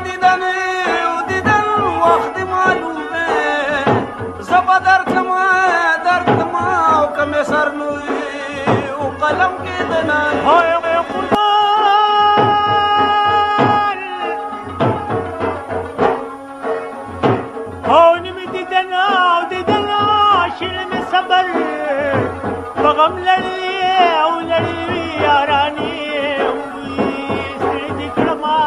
ودیدن وخت معلومه زبا درکما او کمی سرنوی و قلم کې دنان های قربان او نمی دیدن شیرین صبر بغم لړی او لړی یارانی سړي دې کړما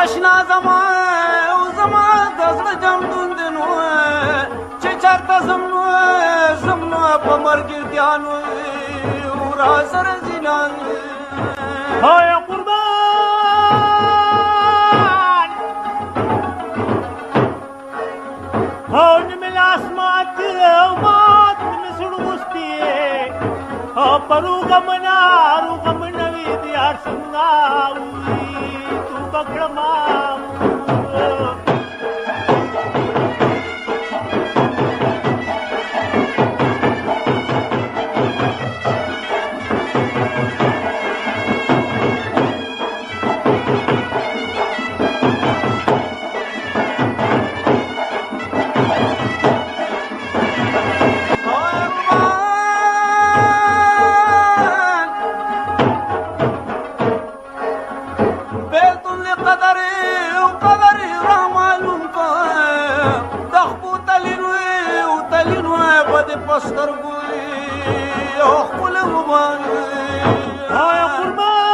آشنا زما د زړه جمدون دی نو چې چېرته ځم نو په مرګ ګرتیان و را سره ځینان های قربان او نمی لاس مات او مات نمی سړو غوستې او په روغه وي د یار څنګه تو بکړما پسترګوي او خپل وبانه های قربان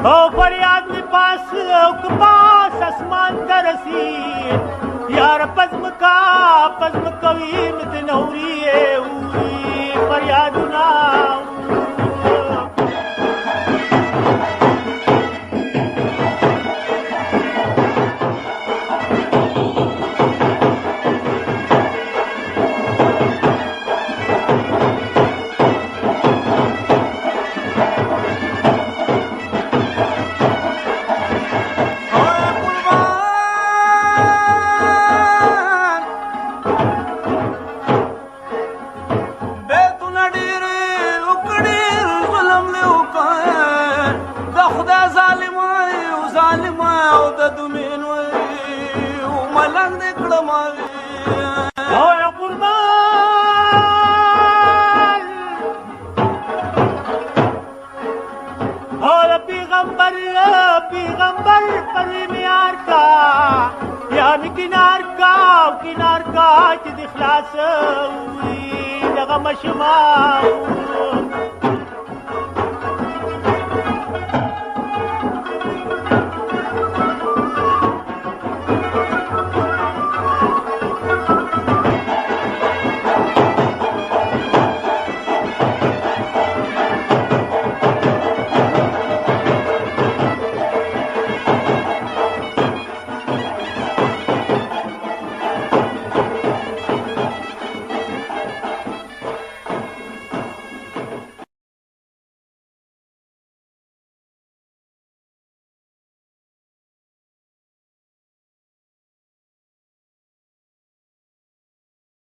او فریاد می پاس او کپاس اسمان ترسی یار پزمکوي مت نوري اوي فریادنا او د دومین او ملنګ دې کړم او قربان او پیغمبر پر میار کا یعنی کنار کا چې د اخلاص وي دغه مشما